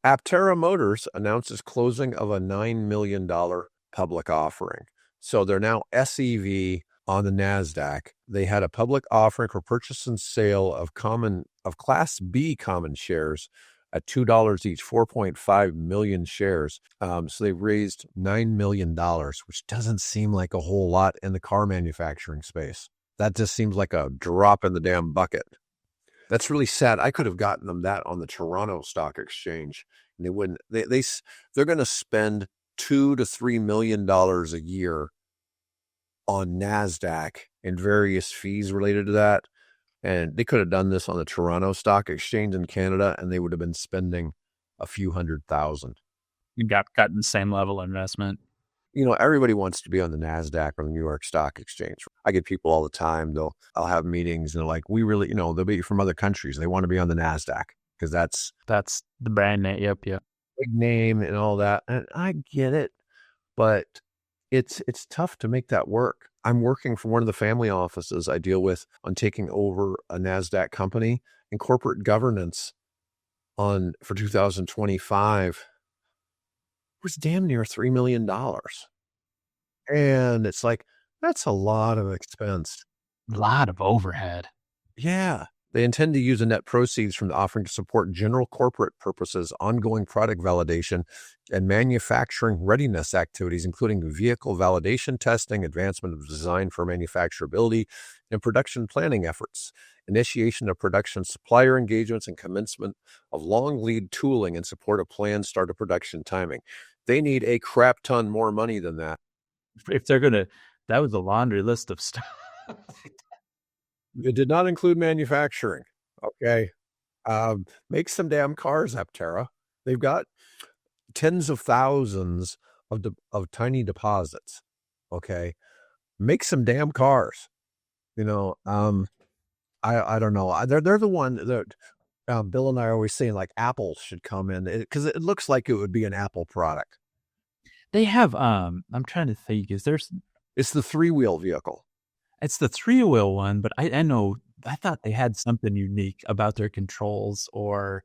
Aptera Motors announces closing of a $9 million public offering. So they're now SEV on the Nasdaq. They had a public offering for purchase and sale of Class B common shares at $2 each, 4.5 million shares. So they raised $9 million, which doesn't seem like a whole lot in the car manufacturing space. That just seems like a drop in the damn bucket. That's really sad. I could have gotten them that on the Toronto Stock Exchange. And they wouldn't. They're going to spend $2 to $3 million a year on Nasdaq and various fees related to that. And they could have done this on the Toronto Stock Exchange in Canada, and they would have been spending a few $100,000. You gotten the same level of investment. Everybody wants to be on the Nasdaq or the New York Stock Exchange. I get people all the time. I'll have meetings and they're like, we really, they'll be from other countries. They want to be on the Nasdaq because that's the brand name. Yep. Big name and all that. And I get it, but it's tough to make that work. I'm working for one of the family offices I deal with on taking over a Nasdaq company, and corporate governance for 2025 was damn near $3 million. And it's like, that's a lot of expense. A lot of overhead. Yeah. They intend to use the net proceeds from the offering to support general corporate purposes, ongoing product validation, and manufacturing readiness activities, including vehicle validation testing, advancement of design for manufacturability, and production planning efforts, initiation of production supplier engagements, and commencement of long lead tooling in support of planned start of production timing. They need a crap ton more money than that. If they're going to, that was a laundry list of stuff. It did not include manufacturing. Okay. Make some damn cars, Aptera. They've got tens of thousands of tiny deposits. Okay. Make some damn cars. I don't know. They're the one that Bill and I are always saying, like, Apple should come in because it looks like it would be an Apple product. They have, I'm trying to think, it's the 3-wheel vehicle. It's the 3-wheel one, but I thought they had something unique about their controls or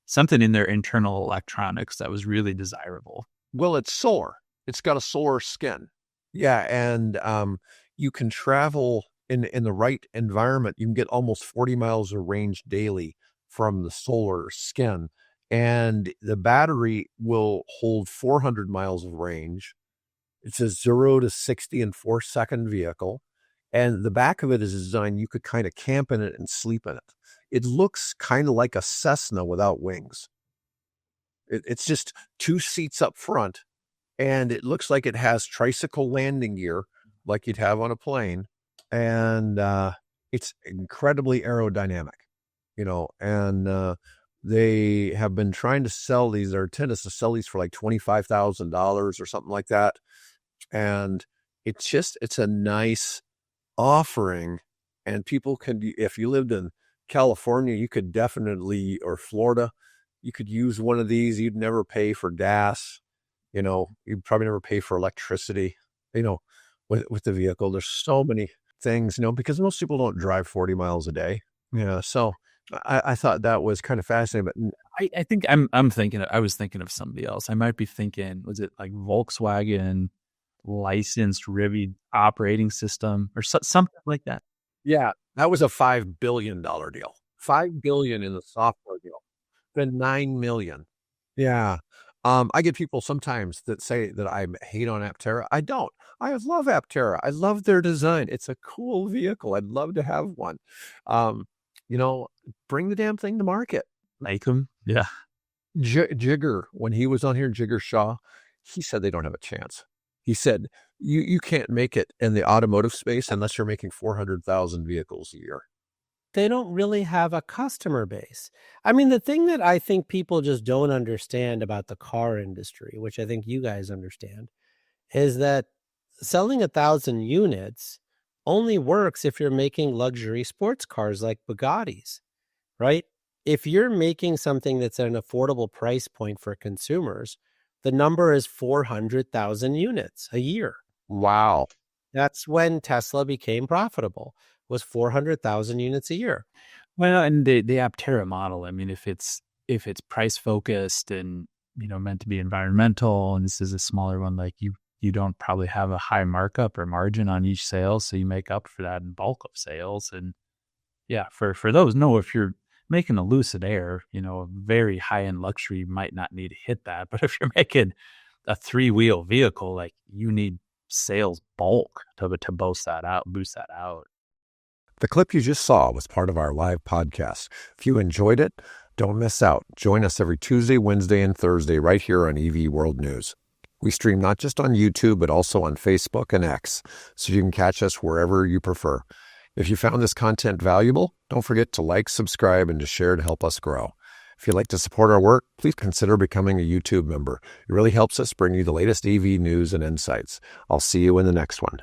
something in their internal electronics that was really desirable. Well, it's solar. It's got a solar skin. Yeah, and you can travel in the right environment. You can get almost 40 miles of range daily from the solar skin. And the battery will hold 400 miles of range. It's a 0 to 60 in 4-second vehicle. And the back of it is designed, you could kind of camp in it and sleep in it. It looks kind of like a Cessna without wings. It's just 2 seats up front, and it looks like it has tricycle landing gear like you'd have on a plane. And it's incredibly aerodynamic, and they have been trying to sell these. Their intent is to sell these for like $25,000 or something like that. And it's a nice offering, and people can, if you lived in California, you could definitely, or Florida, you could use one of these. You'd never pay for gas, you'd probably never pay for electricity, with the vehicle. There's so many things, because most people don't drive 40 miles a day. So I thought that was kind of fascinating. But I think I was thinking of somebody else. I might be thinking, was it like Volkswagen licensed Rivian operating system or something like that? Yeah, that was a $5 billion deal. $5 billion in the software deal. Then $9 million. Yeah. I get people sometimes that say that I hate on Aptera. I don't. I love Aptera. I love their design. It's a cool vehicle. I'd love to have one. Bring the damn thing to market. Make them. Yeah. Jigger, when he was on here, Jigger Shaw, he said they don't have a chance. He said, you can't make it in the automotive space unless you're making 400,000 vehicles a year. They don't really have a customer base. I mean, the thing that I think people just don't understand about the car industry, which I think you guys understand, is that selling 1,000 units only works if you're making luxury sports cars like Bugattis, right? If you're making something that's at an affordable price point for consumers, the number is 400,000 units a year. Wow. That's when Tesla became profitable, was 400,000 units a year. Well, and the Aptera model, I mean, if it's if it's price focused and, meant to be environmental, and this is a smaller one, like you don't probably have a high markup or margin on each sale, so you make up for that in bulk of sales. And yeah, for those, no, if you're making a Lucid Air, a very high-end luxury, you might not need to hit that. But if you're making a 3-wheel vehicle, like, you need sales bulk to boost that out. The clip you just saw was part of our live podcast. If you enjoyed it, don't miss out. Join us every Tuesday, Wednesday, and Thursday right here on EV World News. We stream not just on YouTube, but also on Facebook and X, so you can catch us wherever you prefer. If you found this content valuable, don't forget to like, subscribe, and to share to help us grow. If you'd like to support our work, please consider becoming a YouTube member. It really helps us bring you the latest EV news and insights. I'll see you in the next one.